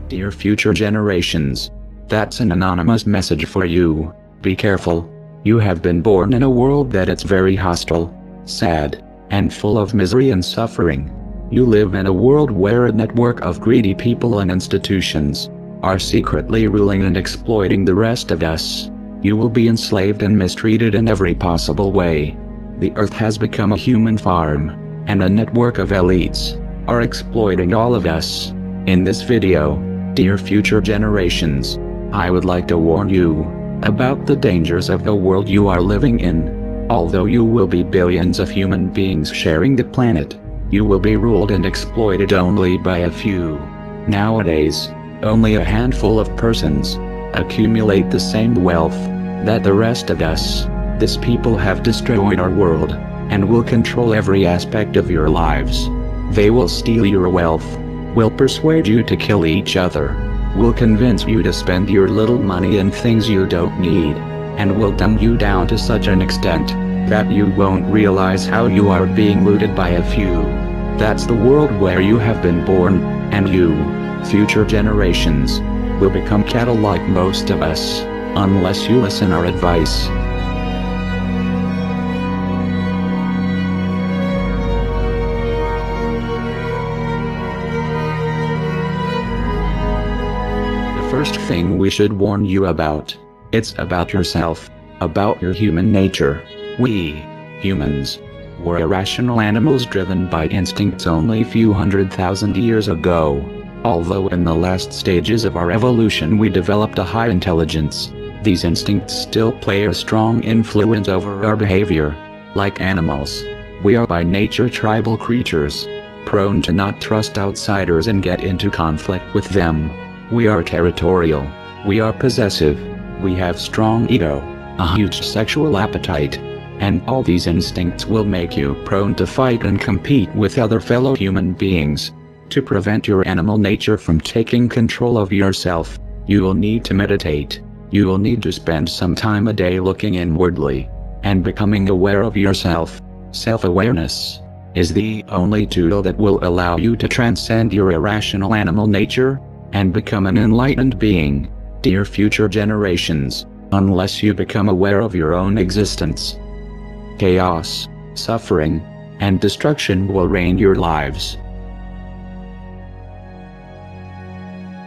Dear future generations. That's an anonymous message for you. Be careful. You have been born in a world that it's very hostile, sad, and full of misery and suffering. You live in a world where a network of greedy people and institutions are secretly ruling and exploiting the rest of us. You will be enslaved and mistreated in every possible way. The earth has become a human farm, and a network of elites are exploiting all of us. In this video, dear future generations, I would like to warn you about the dangers of the world you are living in. Although you will be billions of human beings sharing the planet, you will be ruled and exploited only by a few. Nowadays, only a handful of persons accumulate the same wealth that the rest of us. These people have destroyed our world and will control every aspect of your lives. They will steal your wealth, will persuade you to kill each other, will convince you to spend your little money in things you don't need, and will dumb you down to such an extent that you won't realize how you are being looted by a few. That's the world where you have been born, and you, future generations, will become cattle like most of us, unless you listen our advice. First thing we should warn you about, it's about yourself, about your human nature. We, humans, were irrational animals driven by instincts only a few 100,000 years ago. Although in the last stages of our evolution we developed a high intelligence, these instincts still play a strong influence over our behavior. Like animals, we are by nature tribal creatures, prone to not trust outsiders and get into conflict with them. We are territorial, we are possessive, we have strong ego, a huge sexual appetite, and all these instincts will make you prone to fight and compete with other fellow human beings. To prevent your animal nature from taking control of yourself, you will need to meditate. You will need to spend some time a day looking inwardly and becoming aware of yourself. Self-awareness is the only tool that will allow you to transcend your irrational animal nature and become an enlightened being. Dear future generations, unless you become aware of your own existence, chaos, suffering, and destruction will reign your lives.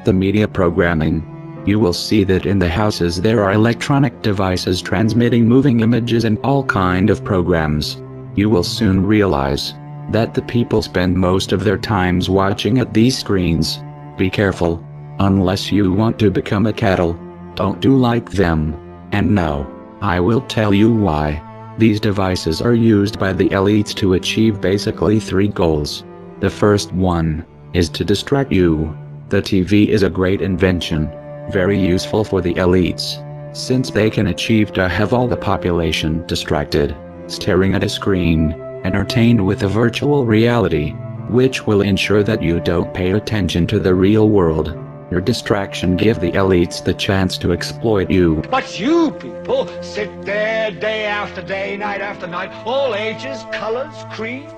The media programming. You will see that in the houses there are electronic devices transmitting moving images and all kind of programs. You will soon realize that the people spend most of their times watching at these screens. Be careful. Unless you want to become a cattle, don't do like them. And no, I will tell you why. These devices are used by the elites to achieve basically three goals. The first one is to distract you. The TV is a great invention, very useful for the elites, since they can achieve to have all the population distracted, staring at a screen, entertained with a virtual reality, which will ensure that you don't pay attention to the real world. Your distraction gives the elites the chance to exploit you. But you people sit there day after day, night after night, all ages, colors, creeds.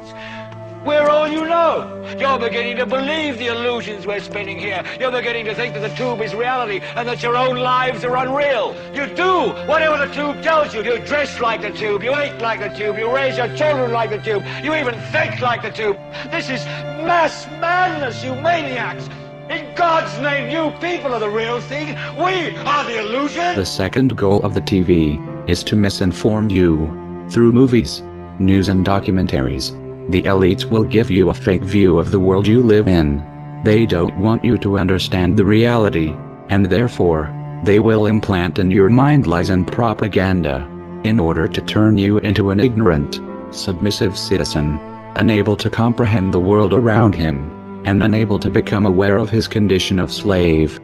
We're all you know. You're beginning to believe the illusions we're spinning here. You're beginning to think that the tube is reality and that your own lives are unreal. You do whatever the tube tells you. You dress like the tube, you eat like the tube, you raise your children like the tube, you even think like the tube. This is mass madness, you maniacs. In God's name, you people are the real thing. We are the illusion. The second goal of the TV is to misinform you. Through movies, news and documentaries, the elites will give you a fake view of the world you live in. They don't want you to understand the reality, and therefore, they will implant in your mind lies and propaganda, in order to turn you into an ignorant, submissive citizen, unable to comprehend the world around him, and unable to become aware of his condition of slave.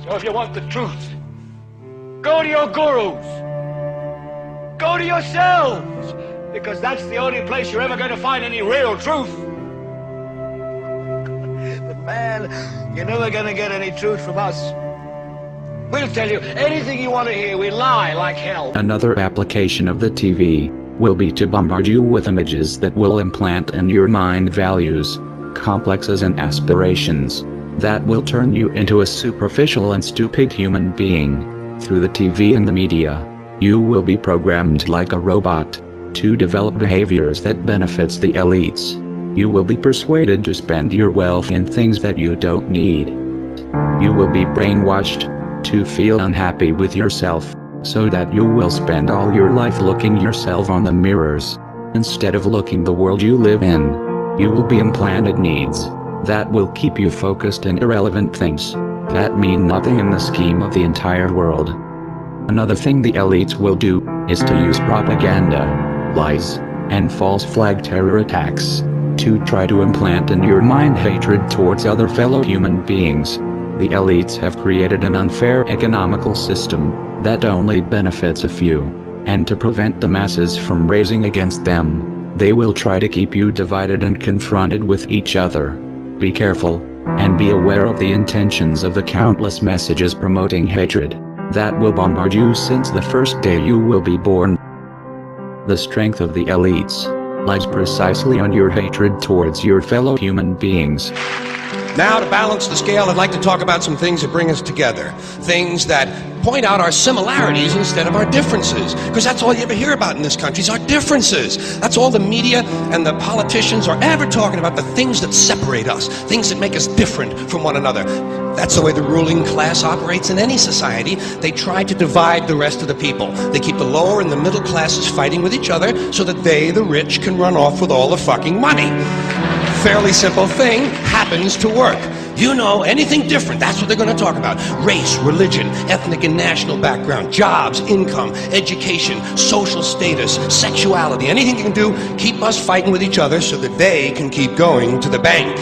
So if you want the truth, go to your gurus. Go to yourselves. Because that's the only place you're ever going to find any real truth. But man, you're never going to get any truth from us. We'll tell you anything you want to hear. We lie like hell. Another application of the TV will be to bombard you with images that will implant in your mind values, complexes and aspirations. that will turn you into a superficial and stupid human being. Through the TV and the media, you will be programmed like a robot to develop behaviors that benefits the elites. You will be persuaded to spend your wealth in things that you don't need. You will be brainwashed to feel unhappy with yourself, so that you will spend all your life looking yourself on the mirrors, instead of looking the world you live in. You will be implanted needs that will keep you focused on irrelevant things that mean nothing in the scheme of the entire world. Another thing the elites will do is to use propaganda, lies, and false flag terror attacks to try to implant in your mind hatred towards other fellow human beings. The elites have created an unfair economical system that only benefits a few, and to prevent the masses from raising against them, they will try to keep you divided and confronted with each other. Be careful, and be aware of the intentions of the countless messages promoting hatred that will bombard you since the first day you will be born. The strength of the elites lies precisely on your hatred towards your fellow human beings. Now, to balance the scale, I'd like to talk about some things that bring us together. Things that point out our similarities instead of our differences. Because that's all you ever hear about in this country is our differences. That's all the media and the politicians are ever talking about, the things that separate us, things that make us different from one another. That's the way the ruling class operates in any society. They try to divide the rest of the people. They keep the lower and the middle classes fighting with each other so that they, the rich, can run off with all the fucking money. Fairly simple thing happens to work. You know, anything different, that's what they're going to talk about. Race, religion, ethnic and national background, jobs, income, education, social status, sexuality, anything you can do, keep us fighting with each other so that they can keep going to the bank.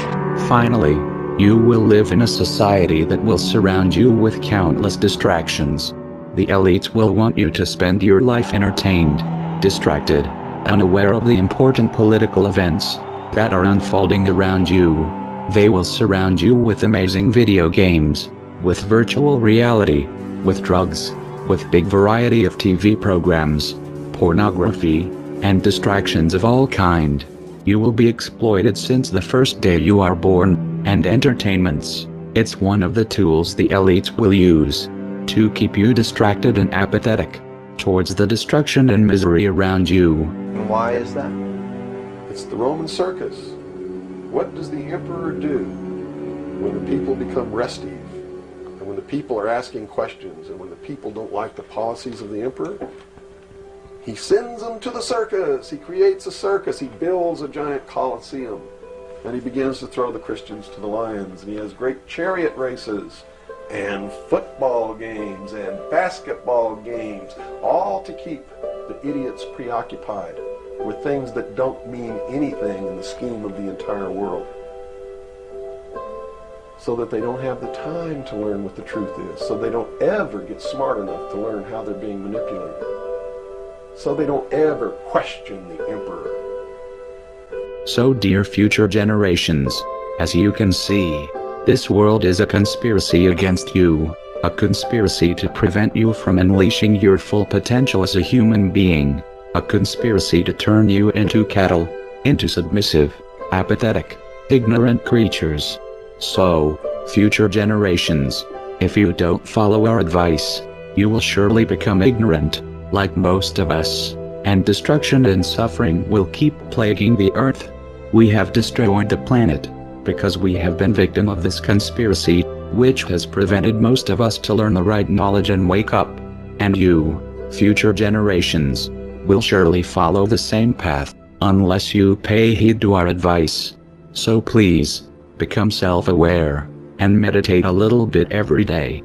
Finally, you will live in a society that will surround you with countless distractions. The elites will want you to spend your life entertained, distracted, unaware of the important political events that are unfolding around you. They will surround you with amazing video games, with virtual reality, with drugs, with big variety of TV programs, pornography, and distractions of all kind. You will be exploited since the first day you are born, and entertainments, it's one of the tools the elites will use to keep you distracted and apathetic towards the destruction and misery around you. And why is that? It's the Roman circus. What does the emperor do when the people become restive, and when the people are asking questions, and when the people don't like the policies of the emperor? He sends them to the circus. He creates a circus. He builds a giant coliseum, and he begins to throw the Christians to the lions, and he has great chariot races and football games and basketball games, all to keep the idiots preoccupied with things that don't mean anything in the scheme of the entire world, so that they don't have the time to learn what the truth is, so they don't ever get smart enough to learn how they're being manipulated, so they don't ever question the emperor. So dear future generations, as you can see, this world is a conspiracy against you, a conspiracy to prevent you from unleashing your full potential as a human being. A conspiracy to turn you into cattle, into submissive, apathetic, ignorant creatures. So, future generations, if you don't follow our advice, you will surely become ignorant, like most of us, and destruction and suffering will keep plaguing the earth. We have destroyed the planet because we have been victim of this conspiracy, which has prevented most of us to learn the right knowledge and wake up. And you, future generations, will surely follow the same path, unless you pay heed to our advice. So please, become self-aware, and meditate a little bit every day.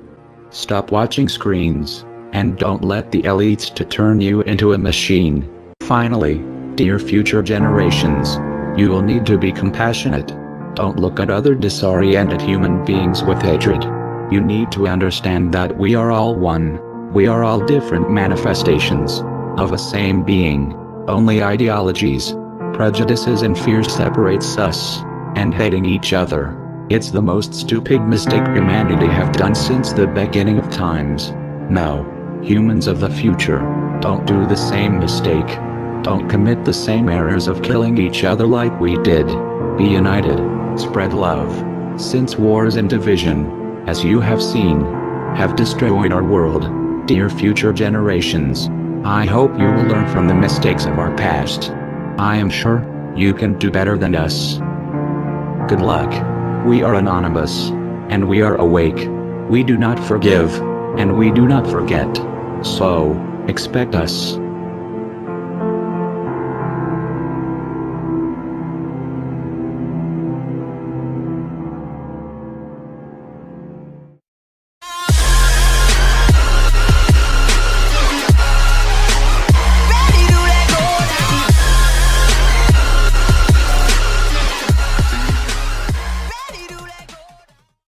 Stop watching screens, and don't let the elites to turn you into a machine. Finally, dear future generations, you will need to be compassionate. Don't look at other disoriented human beings with hatred. You need to understand that we are all one. We are all different manifestations of a same being. Only ideologies, prejudices and fears separates us, and hating each other. It's the most stupid mistake humanity have done since the beginning of times. Now, humans of the future, don't do the same mistake. Don't commit the same errors of killing each other like we did. Be united, spread love, since wars and division, as you have seen, have destroyed our world. Dear future generations, I hope you will learn from the mistakes of our past. I am sure you can do better than us. Good luck. We are anonymous, and we are awake. We do not forgive, and we do not forget. So, expect us.